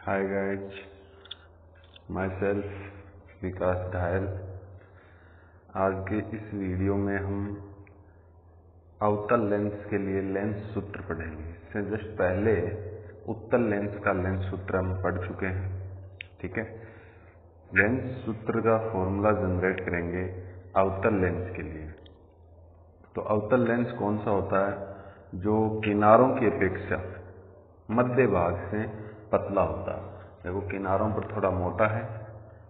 Hi guys, my self विकास ढायल। आज के इस वीडियो में हम अवतल लेंस के लिए लेंस सूत्र पढ़ेंगे। इससे जस्ट पहले उत्तल लेंस का लेंस सूत्र हम पढ़ चुके हैं। ठीक है, लेंस सूत्र का फॉर्मूला जनरेट करेंगे अवतल लेंस के लिए। तो अवतल लेंस कौन सा होता है? जो किनारों की अपेक्षा मध्य भाग से पतला होता है। देखो, किनारों पर थोड़ा मोटा है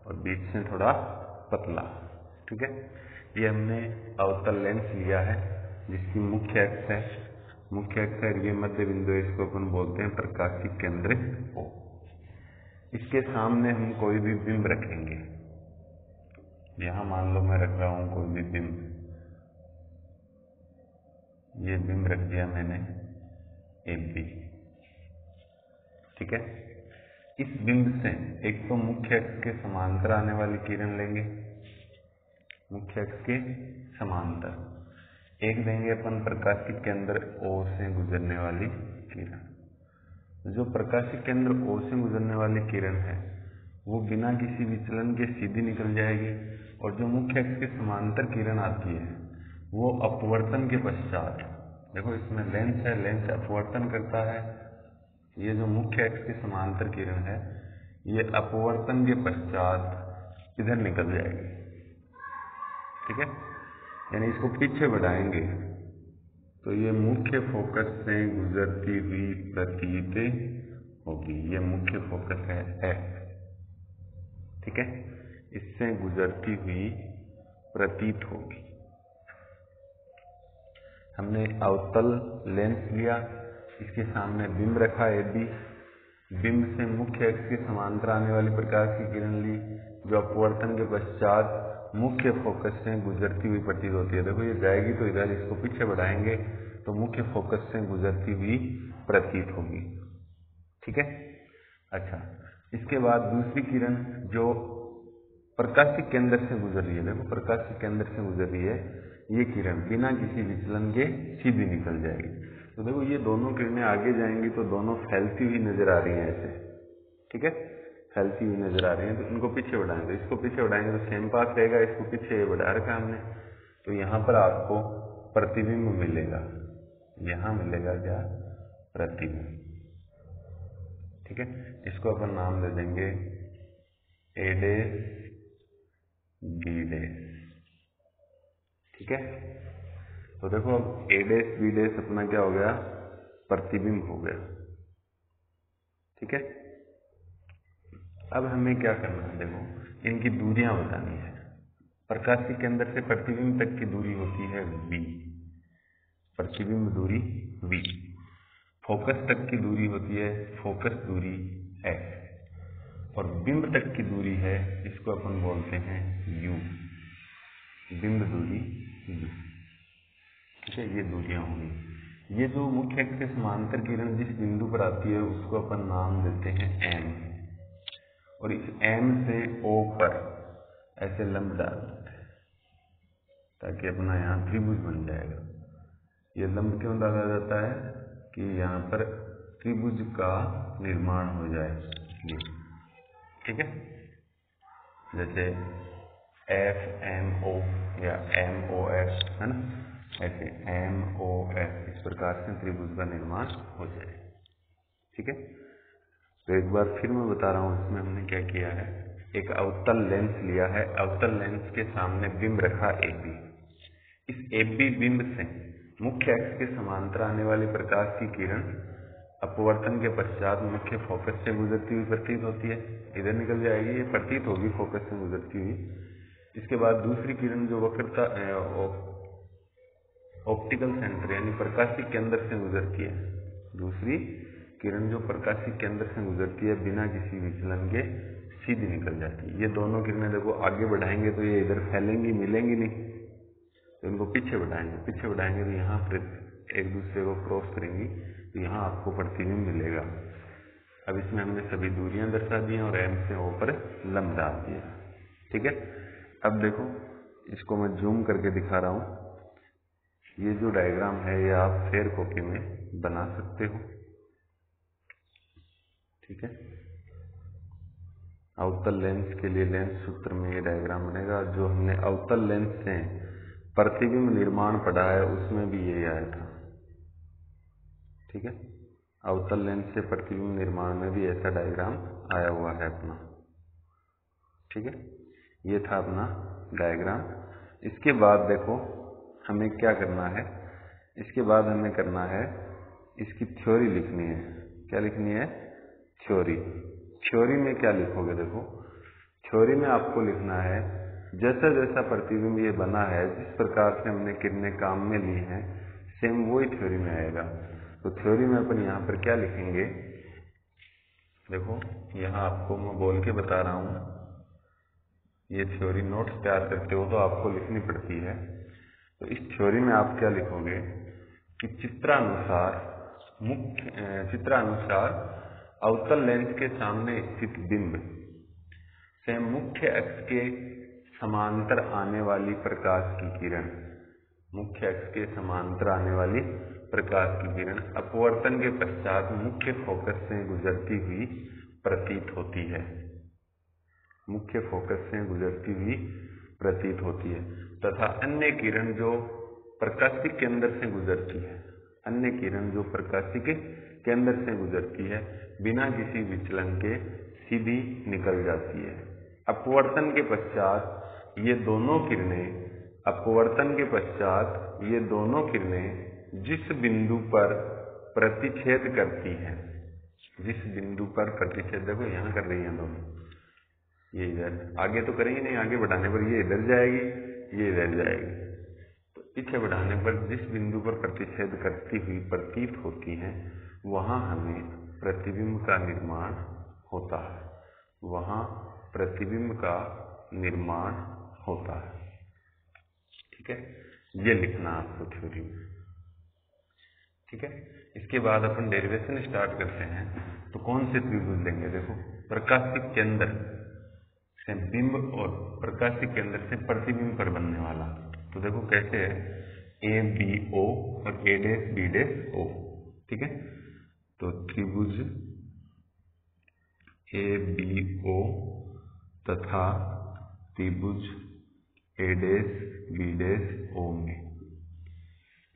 और बीच से थोड़ा पतला। ठीक है, ये हमने अवतल लेंस लिया है जिसकी मुख्य अक्ष है। मुख्य अक्ष है ये मध्य बिंदु, इसको अपन बोलते हैं प्रकाशिक केंद्र O। इसके सामने हम कोई भी बिंब रखेंगे। यहां मान लो मैं रख रहा हूं कोई भी बिंब। ये बिंब रख दिया मैंने AB। ठीक है, इस बिंब से एक तो मुख्य अक्ष के समांतर आने वाली किरण लेंगे, मुख्य अक्ष के समांतर। एक देंगे अपन प्रकाशिक केंद्र O से गुजरने वाली किरण। जो प्रकाशिक केंद्र O से गुजरने वाली किरण है वो बिना किसी विचलन के सीधी निकल जाएगी, और जो मुख्य अक्ष के समांतर किरण आती है वो अपवर्तन के पश्चात, देखो इसमें लेंस है, लेंस अपवर्तन करता है। ये जो मुख्य अक्ष के समांतर किरण है ये अपवर्तन के पश्चात इधर निकल जाएगी। ठीक है, यानी इसको पीछे बढ़ाएंगे तो ये मुख्य फोकस से गुजरती हुई प्रतीत होगी। ये मुख्य फोकस है F। ठीक है, इससे गुजरती हुई प्रतीत होगी। हमने अवतल लेंस लिया, इसके सामने बिंब रखा AB। बिंब से मुख्य अक्ष के समांतर आने वाली प्रकाश की किरण ली जो अपवर्तन के पश्चात मुख्य फोकस से गुजरती हुई प्रतीत होती है। देखो ये जाएगी तो इधर, इसको पीछे बढ़ाएंगे तो मुख्य फोकस से गुजरती हुई प्रतीत होगी। ठीक है, अच्छा, इसके बाद दूसरी किरण जो प्रकाशिक केंद्र से गुजर रही है, देखो प्रकाशिक केंद्र से गुजर रही है, ये किरण बिना किसी विचलन के सीधी निकल जाएगी। तो देखो ये दोनों किरणें आगे जाएंगी तो दोनों फैलती हुई नजर आ रही हैं ऐसे। ठीक है, फैलती हुई नजर आ रही हैं, तो इनको पीछे बढ़ाएंगे। इसको पीछे बढ़ाएंगे तो सेम पास रहेगा, इसको पीछे बढ़ा रखा हमने। तो यहाँ पर आपको प्रतिबिंब मिलेगा, यहाँ मिलेगा क्या? प्रतिबिंब। ठीक है, इसको अपन नाम दे देंगे A' B'। ठीक है, तो देखो अब A' B' अपना क्या हो गया? प्रतिबिंब हो गया। ठीक है, अब हमें क्या करना है? देखो इनकी दूरियां बतानी है। प्रकाशिक केंद्र से प्रतिबिंब तक की दूरी होती है V, प्रतिबिंब दूरी V। फोकस तक की दूरी होती है फोकस दूरी S, और बिंब तक की दूरी है, इसको अपन बोलते हैं U, बिंब दूरी U। ठीक है, ये दूरियां होंगी। ये जो मुख्य अक्ष के समांतर किरण जिस बिंदु पर आती है उसको अपन नाम देते हैं M, और इस M से O पर ऐसे लंब डाल देते हैं ताकि अपना यहाँ त्रिभुज बन जाएगा। ये लंब क्यों डाला जाता है? कि यहाँ पर त्रिभुज का निर्माण हो जाए इसलिए। ठीक है, जैसे FMO या MOF है ना, ऐसे MOF, इस प्रकार से त्रिभुज का निर्माण हो जाए। ठीक है, तो एक बार फिर मैं बता रहा हूँ इसमें हमने क्या किया है। एक अवतल लेंस लिया है, अवतल लेंस के सामने बिंब रखा AB। इस AB बिंब से मुख्य अक्ष के समांतर आने वाली प्रकाश की किरण अपवर्तन के पश्चात मुख्य फोकस से गुजरती हुई प्रतीत होती है, इधर निकल जाएगी, ये प्रतीत होगी फोकस से गुजरती हुई। इसके बाद दूसरी किरण जो वक्रता ऑप्टिकल सेंटर यानी प्रकाशिक केंद्र से गुजरती है, दूसरी किरण जो प्रकाशिक केंद्र से गुजरती है बिना किसी विचलन के सीधी निकल जाती है। ये दोनों किरणें देखो आगे बढ़ाएंगे तो ये इधर फैलेंगी, मिलेंगी नहीं, तो इनको पीछे बढ़ाएंगे। पीछे बढ़ाएंगे तो यहाँ पर एक दूसरे को क्रॉस करेंगी, तो यहाँ आपको प्रतिबिंब मिलेगा। अब इसमें हमने सभी दूरियां दर्शा दी हैं और M से O पर लंब डाल दिया। ठीक है, अब देखो इसको मैं जूम करके दिखा रहा हूँ। ये जो डायग्राम है ये आप फेयर कॉपी में बना सकते हो। ठीक है, अवतल लेंस के लिए लेंस सूत्र में ये डायग्राम बनेगा। जो हमने अवतल लेंस से प्रतिबिंब निर्माण पढ़ा है उसमें भी यही आया था। ठीक है, अवतल लेंस से प्रतिबिंब निर्माण में भी ऐसा डायग्राम आया हुआ है अपना। ठीक है, ये था अपना डायग्राम। इसके बाद देखो हमें क्या करना है, इसके बाद हमें करना है इसकी थ्योरी लिखनी है। क्या लिखनी है? थ्योरी। थ्योरी में क्या लिखोगे? देखो थ्योरी में आपको लिखना है जैसा जैसा प्रतिबिंब ये बना है, जिस प्रकार से हमने किरणें काम में ली हैं, सेम वही थ्योरी में आएगा। तो थ्योरी में अपन यहाँ पर क्या लिखेंगे? देखो यहाँ आपको मैं बोल के बता रहा हूँ, ये थ्योरी नोट्स तैयार करते हो तो आपको लिखनी पड़ती है। तो इस थ्योरी में आप क्या लिखोगे कि चित्रानुसार अवतल लेंस के सामने स्थित बिंब से मुख्य अक्ष के समांतर आने वाली प्रकाश की किरण, मुख्य अक्ष के समांतर आने वाली प्रकाश की किरण अपवर्तन के पश्चात मुख्य फोकस से गुजरती हुई प्रतीत होती है। मुख्य फोकस से गुजरती हुई प्रतीत होती है तथा अन्य किरण जो प्रकाशिक केंद्र से गुजरती है, अन्य किरण जो प्रकाशिक केंद्र से गुजरती है, बिना किसी विचलन के सीधी निकल जाती है। अपवर्तन के पश्चात ये दोनों किरणें जिस बिंदु पर प्रतिच्छेद करती हैं, जिस बिंदु पर प्रतिच्छेद, देखो यहाँ कर रही हैं दोनों, ये इधर, आगे तो करेंगे नहीं, आगे बढ़ाने पर ये इधर जाएगी, ये इधर जाएगी। तो पीछे बढ़ाने पर जिस बिंदु पर प्रतिच्छेद करती हुई प्रतीत होती हैं, वहां हमें प्रतिबिंब का निर्माण होता है, वहां प्रतिबिंब का निर्माण होता है। ठीक है, ये लिखना आपको थ्योरी में। ठीक है, इसके बाद अपन डेरिवेशन स्टार्ट करते हैं। तो कौन से त्रिभुज लेंगे? देखो प्रकाशिक केंद्र से बिंब और प्रकाशिक केंद्र से प्रतिबिंब पर बनने वाला। तो देखो कैसे है, ए बी ओ और ए डैश बी डैश ओ। ठीक है, तो त्रिभुज ए बी ओ तथा त्रिभुज ए डैश बी डैश ओ में,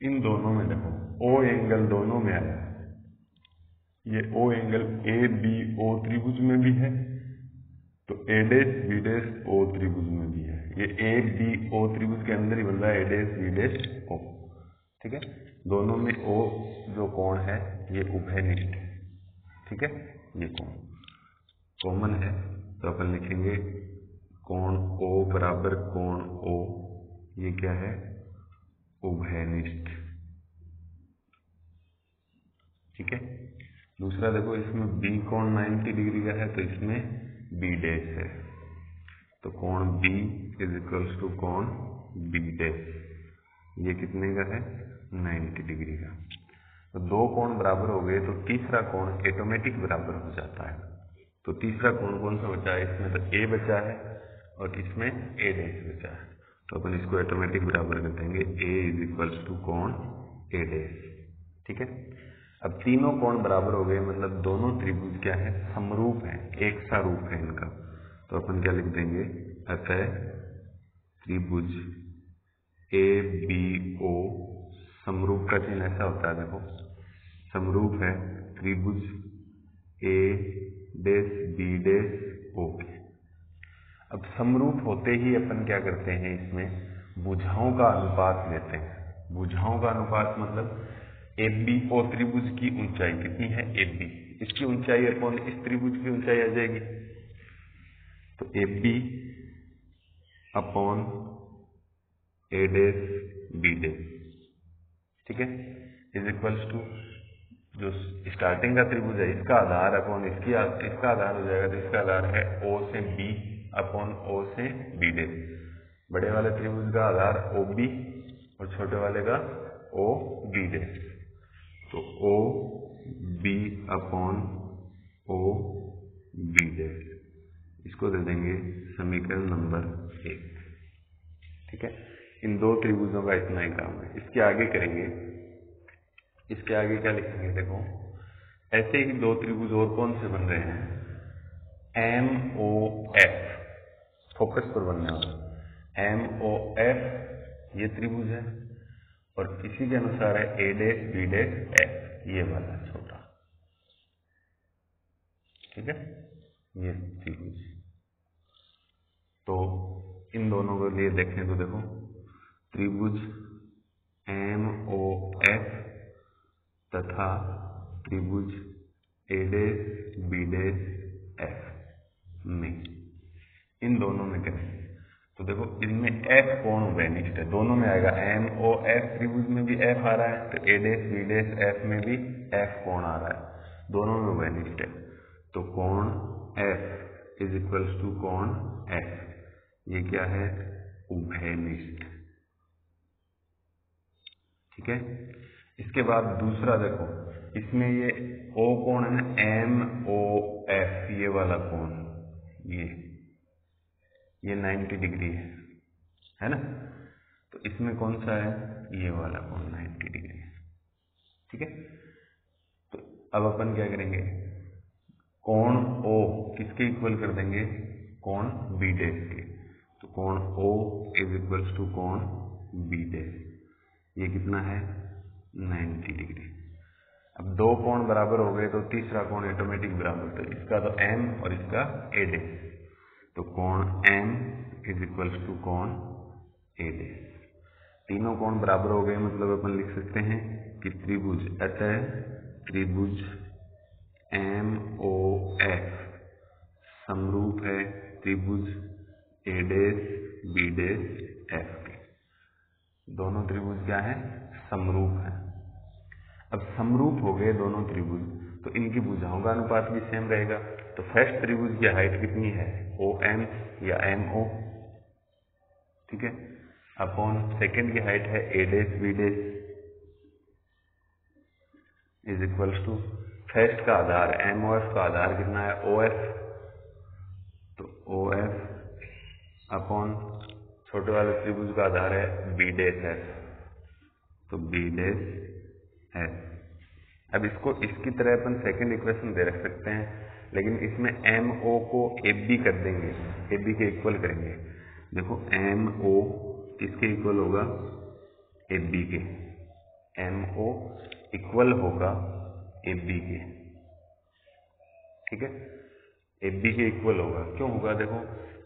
इन दोनों में देखो ओ एंगल दोनों में आया है। ये ओ एंगल ए बी ओ त्रिभुज में भी है, तो ए डैश बी डैश ओ त्रिभुज में भी है। ये ए बी ओ त्रिभुज के अंदर ही बन रहा है, ए डैश बी डैश ओ। ठीक है, दोनों में ओ जो कोण है ये उभयनिष्ठ है। ठीक है, ये कोण कॉमन है, तो अपन लिखेंगे कोण ओ बराबर कोण ओ, ये क्या है? उभयनिष्ठ। ठीक है, दूसरा देखो इसमें बी कोण 90 डिग्री का है, तो इसमें बी डैश है, तो कोण बी इज इक्वल्स टू कोण बी डैश, ये कितने का है? 90 डिग्री का। तो दो कोण बराबर हो गए, तो तीसरा कोण ऑटोमेटिक बराबर हो जाता है। तो तीसरा कोण कौन सा बचा है? इसमें तो ए बचा है और इसमें ए डैश बचा है, तो अपन इसको ऑटोमेटिक बराबर कर देंगे, ए इज इक्वल्स टू कोण ए डैश। ठीक है, अब तीनों कोण बराबर हो गए, मतलब दोनों त्रिभुज क्या है? समरूप है, एक सा रूप है इनका। तो अपन क्या लिख देंगे? अतः त्रिभुज ए बी ओ समरूप का चिन्ह ऐसा होता है, देखो समरूप है त्रिभुज ए डैश बी डैश ओ के। अब समरूप होते ही अपन क्या करते हैं, इसमें भुजाओं का अनुपात लेते हैं। भुजाओं का अनुपात मतलब ए बी ओ त्रिभुज की ऊंचाई कितनी है? ए बी, इसकी ऊंचाई अपॉन इस त्रिभुज की ऊंचाई आ जाएगी, तो A B upon A dash B dash. ठीक है, इज इक्वल्स टू जो स्टार्टिंग का त्रिभुज है इसका आधार अपॉन इसका आधार हो जाएगा, तो इसका आधार है ओ से बी अपॉन ओ से बी डैश। बड़े वाले त्रिभुज का आधार ओ बी और छोटे वाले का ओ बी डैश, तो O B upon O B dash, इसको दे देंगे समीकरण नंबर 1। ठीक है, इन दो त्रिभुजों का इतना ही काम है। इसके आगे करेंगे, इसके आगे क्या लिखेंगे? देखो ऐसे ही दो त्रिभुज और कौन से बन रहे हैं? MOF, फोकस पर बनने वाला MOF ये त्रिभुज है, और इसी के अनुसार है A'B'F ये वाला छोटा, ठीक है, ये त्रिभुज। तो इन दोनों के लिए देखें तो देखो त्रिभुज MOF तथा त्रिभुज A'B'F में, इन दोनों में करें तो देखो इनमें F कोण वेनिस्ट है, दोनों में आएगा। MOF त्रिभुज में भी F आ रहा है, तो A'B'F में भी F कोण आ रहा है, दोनों में वेनिस्ट है। तो कोण F इज इक्वल्स टू कोण F, ये क्या है, उभयनिष्ठ, ठीक है। इसके बाद दूसरा देखो, इसमें ये O कोण है ना, MOF ये वाला कोण, ये 90 डिग्री है ना, तो इसमें कौन सा है, ये वाला कोण 90 डिग्री है, ठीक है। तो अब अपन क्या करेंगे, कोण O किसके इक्वल कर देंगे, कोण B' के, तो कोण O इज इक्वल्स टू कोण B', ये कितना है 90 डिग्री। अब दो कोण बराबर हो गए तो तीसरा कोण ऑटोमेटिक बराबर, तो इसका तो M और इसका A', तो कोण M इज इक्वल्स टू कोण A'। तीनों कोण बराबर हो गए, मतलब अपन लिख सकते हैं कि त्रिभुज, अतः त्रिभुज MOF समरूप है त्रिभुज A'B'F के। दोनों त्रिभुज क्या है, समरूप है। अब समरूप हो गए दोनों त्रिभुज, तो इनकी भुजाओं का अनुपात भी सेम रहेगा। तो फर्स्ट त्रिभुज की हाइट कितनी है, OM या MO, ठीक है, अपॉन सेकेंड की हाइट है A'B'F is equals to first का आधार MOF का आधार कितना है, OF, तो OF अपॉन छोटे वाले त्रिभुज का आधार है B'F, तो B'F। अब इसको इसकी तरह अपन सेकंड इक्वेशन दे रख सकते हैं, लेकिन इसमें MO को AB कर देंगे, AB के इक्वल करेंगे। देखो MO किसके इक्वल होगा, AB के, MO इक्वल होगा AB के, ठीक है, AB के इक्वल होगा। क्यों होगा, देखो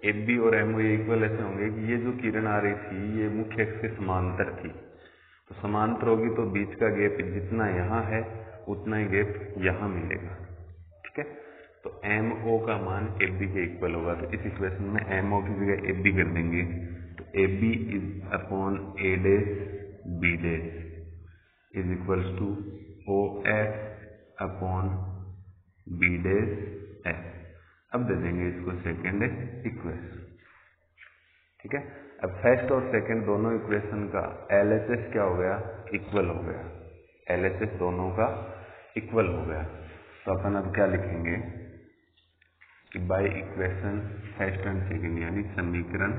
AB और MO ये इक्वल ऐसे होंगे कि ये जो किरण आ रही थी ये मुख्य अक्ष के समांतर थी, तो समांतर होगी तो बीच का गैप जितना यहाँ है उतना ही गैप यहाँ मिलेगा, ठीक है। तो MO का मान AB के इक्वल होगा, तो इस इक्वेशन में MO की जगह AB कर देंगे, तो AB is upon A'B' is equals to OF upon B'F। अब दे देंगे इसको सेकेंड इक्वेशन, ठीक है। अब फर्स्ट और सेकंड दोनों इक्वेशन का LHS क्या हो गया, इक्वल हो गया, LHS दोनों का इक्वल हो गया। तो अपन अब क्या लिखेंगे कि by equation first and second, यानी समीकरण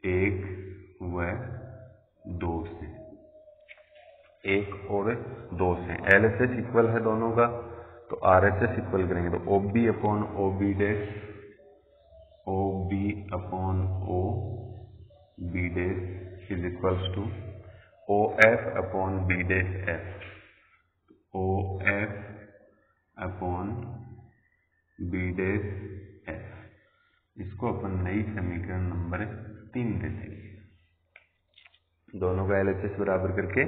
1 व 2 से, 1 और 2 से LHS इक्वल है दोनों का, तो RHS इक्वल करेंगे, तो OB upon OB' OB upon OB' is equals to OF upon B'F, OF upon B'F। इसको अपन नई समीकरण नंबर 3 दे देंगे, दोनों का LHS बराबर करके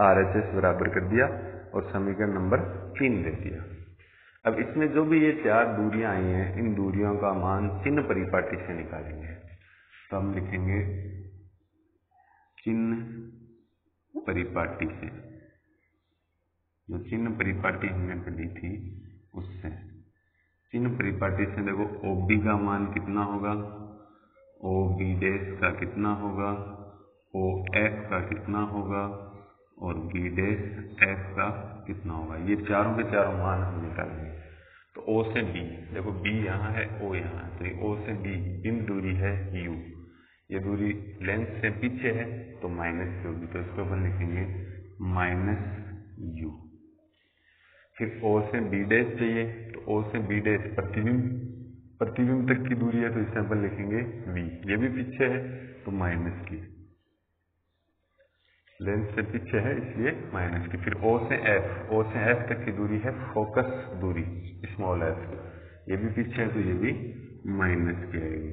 RHS बराबर कर दिया और समीकरण नंबर 3 दे दिया। अब इसमें जो भी ये 4 दूरियां आई हैं, इन दूरियों का मान चिन्ह परिपाटी से निकालेंगे। तो हम लिखेंगे चिन्ह परिपाटी से, जो चिन्ह परिपाटी हमने पढ़ी थी उससे। चिन्ह परिपाटी से देखो OB का मान कितना होगा, OB' का कितना होगा, OF का कितना होगा और B'F का कितना होगा, ये चारों के चारों मान हम निकालेंगे। तो O से B, देखो B यहाँ है, O यहाँ है, तो ये O से B इन दूरी है U, ये दूरी लेंथ से पीछे है तो माइनस की होगी, तो इसको अपन लिखेंगे -U। फिर O से B डैश चाहिए, तो O से B डैश प्रतिबिंब तक की दूरी है, तो इसे अपन लिखेंगे V। ये भी पीछे है तो माइनस की, लेंस से पीछे है इसलिए माइनस की। फिर O से F तक की दूरी है फोकस दूरी स्मॉल f, ये भी पीछे है तो ये भी माइनस की आएगी।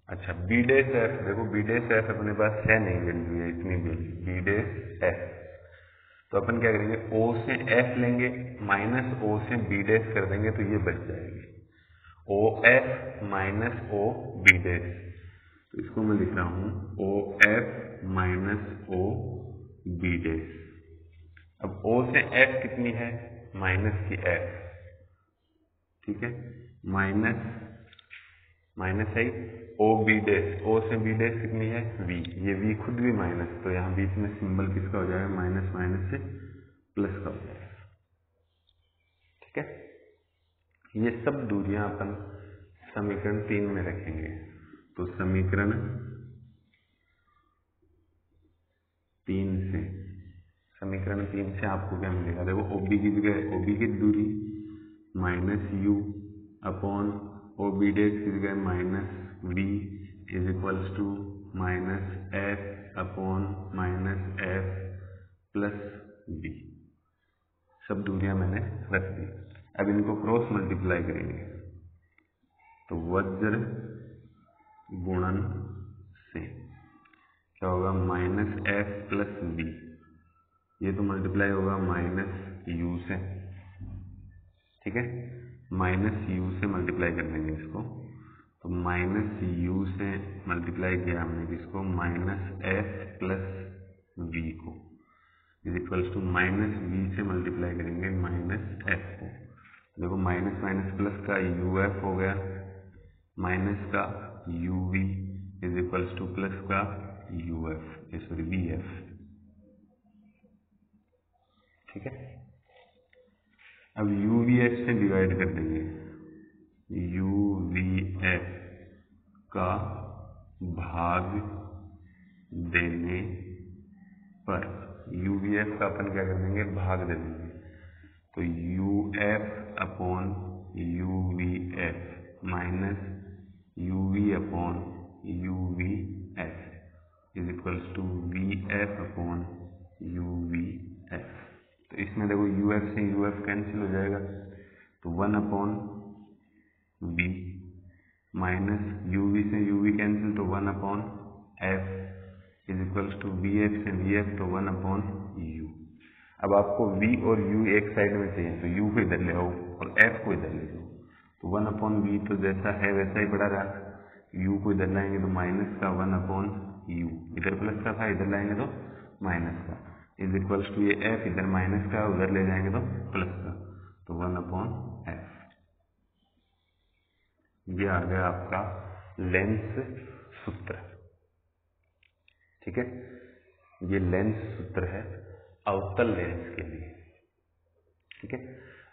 अच्छा B डैश F, देखो B डैश F अपने पास है नहीं वैल्यू है इतनी वैल्यू, B डैश F, तो अपन क्या करेंगे O से F लेंगे माइनस O से B डैश कर देंगे तो ये बच जाएगी OF minus O B dash. तो इसको मैं लिख रहा हूं OF minus O B dash. अब O से F कितनी है, माइनस की F, ठीक है, माइनस है O B डैश, O से B डैश कितनी है V, ये V खुद भी माइनस, तो यहाँ बीच में सिंबल किसका हो जाएगा, माइनस माइनस से प्लस का हो जाएगा, ठीक है। ये सब दूरियां अपन समीकरण 3 में रखेंगे, तो समीकरण 3 से आपको क्या मिलेगा, देखो OB की जगह OB की दूरी minus U upon OB dash की जगह minus V is equals to minus F upon minus F plus B। सब दूरियां मैंने रख दी। अब इनको क्रॉस मल्टीप्लाई करेंगे तो वज्र गुणन से क्या होगा, माइनस F प्लस B, ये तो मल्टीप्लाई होगा माइनस U से, ठीक है, माइनस U से मल्टीप्लाई कर देंगे इसको, तो माइनस U से मल्टीप्लाई किया हमने किसको, माइनस F प्लस V को, is equals to minus V से मल्टीप्लाई करेंगे माइनस F को, देखो माइनस माइनस प्लस का UF हो गया, माइनस का UV is equals to plus का UF, सॉरी VF, ठीक है। अब UVF से डिवाइड कर देंगे, UVF का भाग देने पर, UVF का अपन क्या कर देंगे, भाग दे देंगे, तो UF upon UVF minus UV upon UVF is equals to VF upon UVF। तो इसमें देखो UF से UF कैंसिल हो जाएगा, तो 1 अपॉन B माइनस UV से UV कैंसिल, तो 1 upon F is equals to VF से VF, तो 1 अपॉन U। अब आपको V और U एक साइड में चाहिए, तो U को इधर ले आओ और F को इधर ले जाओ, तो 1 अपॉन V तो जैसा है वैसा ही पड़ा रहा, U को इधर लाएंगे तो माइनस का 1 अपॉन U, इधर प्लस का था इधर लाएंगे तो माइनस का, इज इक्वल्स टू ये F इधर माइनस का उधर ले जाएंगे तो प्लस का, तो 1 अपॉन F। ये आ गया आपका लेंस सूत्र, ठीक है, ये लेंस सूत्र है अवतल लेंस के लिए, ठीक है।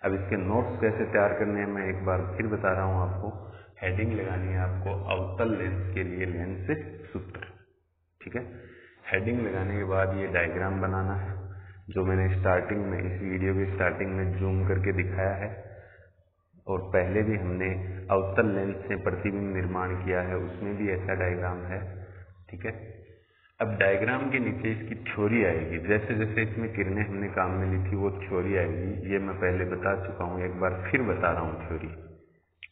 अब इसके नोट्स कैसे तैयार करने हैं मैं एक बार फिर बता रहा हूं आपको, हेडिंग लगानी है आपको अवतल लेंस के लिए लेंस सूत्र, ठीक है। हेडिंग लगाने के बाद ये डायग्राम बनाना है, जो मैंने स्टार्टिंग में इस वीडियो के स्टार्टिंग में जूम करके दिखाया है, और पहले भी हमने अवतल लेंस से प्रतिबिंब निर्माण किया है, उसमें भी ऐसा डायग्राम है, ठीक है। अब डायग्राम के नीचे इसकी थ्योरी आएगी, जैसे जैसे इसमें किरणें हमने काम में ली थी वो थ्योरी आएगी, ये मैं पहले बता चुका हूँ, एक बार फिर बता रहा हूँ थ्योरी,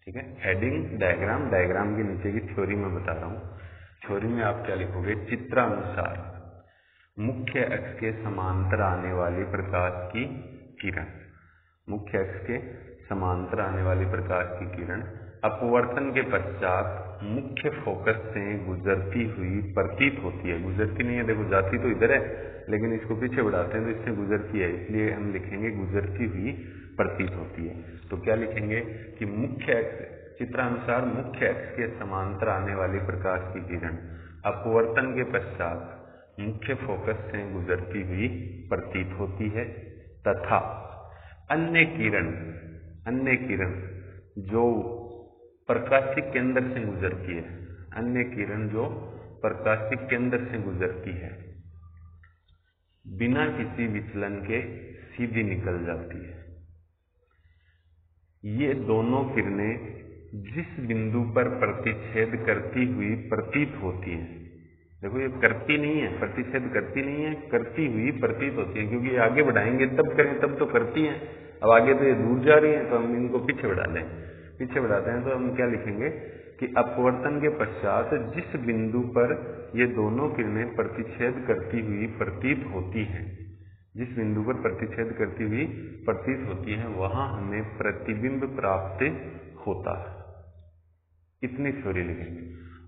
ठीक है। हेडिंग डायग्राम, डायग्राम के नीचे की थ्योरी मैं बता रहा हूँ। थ्योरी में आप क्या लिखोगे, चित्रानुसार मुख्य अक्ष के समांतर आने वाली प्रकाश की किरण, मुख्य अक्ष के समांतर आने वाली प्रकाश की किरण अपवर्तन के पश्चात मुख्य फोकस से गुजरती हुई प्रतीत होती है, गुजरती नहीं है, देखो जाती तो इधर है लेकिन इसको पीछे बढ़ाते हैं तो इससे गुजरती है, इसलिए हम लिखेंगे गुजरती हुई प्रतीत होती है। तो क्या लिखेंगे कि मुख्य अक्ष, चित्रानुसार मुख्य अक्ष के समांतर आने वाली प्रकाश की किरण अपवर्तन के पश्चात मुख्य फोकस से गुजरती हुई प्रतीत होती है, तथा अन्य किरण जो प्रकाशिक केंद्र से गुजरती है, अन्य किरण जो प्रकाशिक केंद्र से गुजरती है बिना किसी विचलन के सीधी निकल जाती है, ये दोनों किरणें जिस बिंदु पर प्रतिच्छेद करती हुई प्रतीत होती हैं, देखो ये करती नहीं है, प्रतिच्छेद करती नहीं है, करती हुई प्रतीत होती है, क्योंकि आगे बढ़ाएंगे तब करें तब तो करती हैं। अब आगे तो ये दूर जा रही है तो हम इनको पीछे बढ़ा लें, पीछे बढ़ाते हैं तो हम क्या लिखेंगे कि अपवर्तन के पश्चात जिस बिंदु पर ये दोनों किरणें प्रतिच्छेद करती हुई प्रतीत होती हैं, जिस बिंदु पर प्रतिच्छेद करती हुई प्रतीत होती हैं, वहां हमें प्रतिबिंब प्राप्त होता है। इतनी थ्योरी लिखेंगे,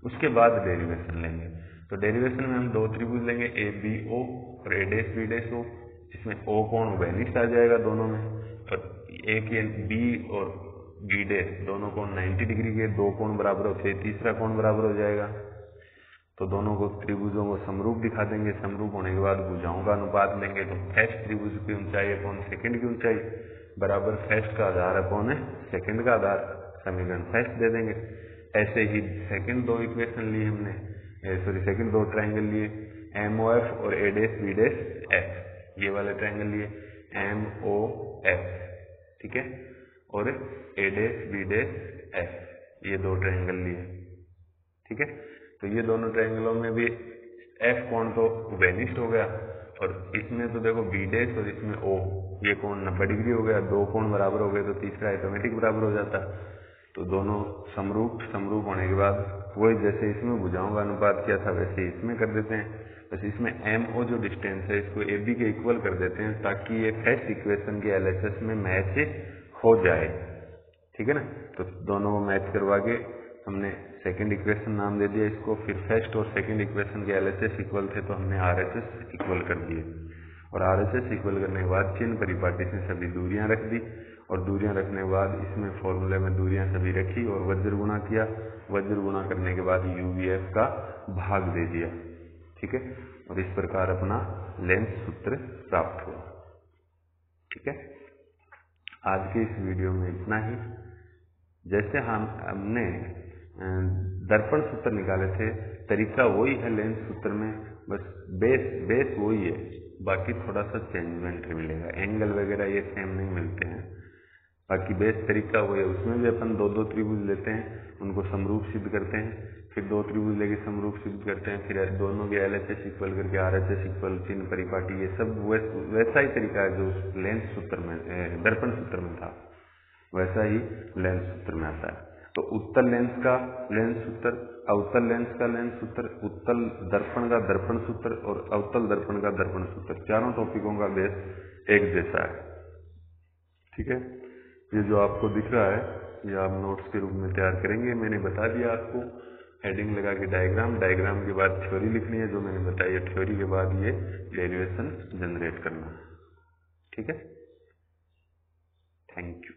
उसके बाद डेरिवेशन लेंगे। तो डेरिवेशन में हम दो त्रिभुज लेंगे, ए बी ओ और ए डैश बी डैश ओ, जिसमें ओ कोण उभयनिष्ठ आ जाएगा दोनों में, और ए के बी और बी डैश दोनों कोण 90 डिग्री के, दो कोण बराबर होते हैं, तीसरा कोण बराबर हो जाएगा। तो दोनों को त्रिभुजों को समरूप दिखा देंगे, समरूप होने के बाद भुजाओं का अनुपात लेंगे। तो फर्स्ट त्रिभुज की ऊंचाई अपॉन सेकंड की ऊंचाई बराबर फर्स्ट का आधार अपॉन सेकंड का आधार, समीकरण फर्स्ट दे देंगे। ऐसे ही सेकंड दो इक्वेशन लिए हमने, सेकंड दो ट्रायंगल लिए, एम ओ एफ और ए डैश बी डैश एफ, ये वाले ट्रायंगल लिए एम ओ एफ, ठीक है, और ए डैश बी डैश एफ, ये दो ट्रायंगल लिए, ठीक है। तो ये दोनों ट्रायंगलों में भी एफ कोण तो उभयनिष्ठ हो गया, और इसमें तो देखो बी डैश और इसमें ओ, ये कोण 90 डिग्री हो गया, दो कोण बराबर हो गए तो तीसरा ऑटोमेटिक बराबर हो जाता। तो दोनों समरूप, समरूप होने के बाद वही जैसे इसमें भुजाओं का अनुपात किया था वैसे इसमें कर देते हैं। बस इसमें एम ओ जो डिस्टेंस है इसको ए बी के इक्वल कर देते हैं, ताकि ये फर्स्ट इक्वेशन के एलएचएस में मैच हो जाए, ठीक है ना। तो दोनों को मैच करवा के हमने सेकंड इक्वेशन नाम दे दिया इसको, फिर फर्स्ट और सेकंड इक्वेशन के एलएचएस इक्वल थे तो हमने आरएचएस इक्वल कर दिए, और आरएचएस इक्वल करने के बाद चिन्ह परिपाटी से सभी दूरियां रख दी, और दूरियां रखने के बाद इसमें फॉर्मूले में दूरियां सभी रखी और वज्र गुणा किया, वज्र गुणा करने के बाद यूवीएफ का भाग दे दिया, ठीक है। और इस प्रकार अपना लेंस सूत्र प्राप्त हुआ, ठीक है। आज के इस वीडियो में इतना ही। जैसे हमने दर्पण सूत्र निकाले थे, तरीका वही है लेंस सूत्र में, बस बेस वही है, बाकी थोड़ा सा चेंजमेंट मिलेगा, एंगल वगैरह ये सेम नहीं मिलते हैं, बाकी बेस तरीका वही है। उसमें भी अपन दो दो त्रिभुज लेते हैं, उनको समरूप सिद्ध करते हैं, फिर दो त्रिभुज लेके समरूप सिद्ध करते हैं, फिर दोनों के एलएचएस इक्वल करके आरएचएस इक्वल, चिन्ह परिपाटी, ये सब वैसा ही तरीका है जो लेंस सूत्र में, दर्पण सूत्र में था, वैसा ही लेंस सूत्र में आता है। तो उत्तल लेंस का लेंस सूत्र, अवतल लेंस का लेंस सूत्र, उत्तल दर्पण का दर्पण सूत्र और अवतल दर्पण का दर्पण सूत्र, चारों टॉपिकों का बेस एक जैसा है, ठीक है। ये जो आपको दिख रहा है ये आप नोट्स के रूप में तैयार करेंगे, मैंने बता दिया आपको, हेडिंग लगा के डायग्राम, डायग्राम के बाद थ्योरी लिखनी है जो मैंने बताई है, थ्योरी के बाद ये डेरिवेशन जनरेट करना, ठीक है। Thank you.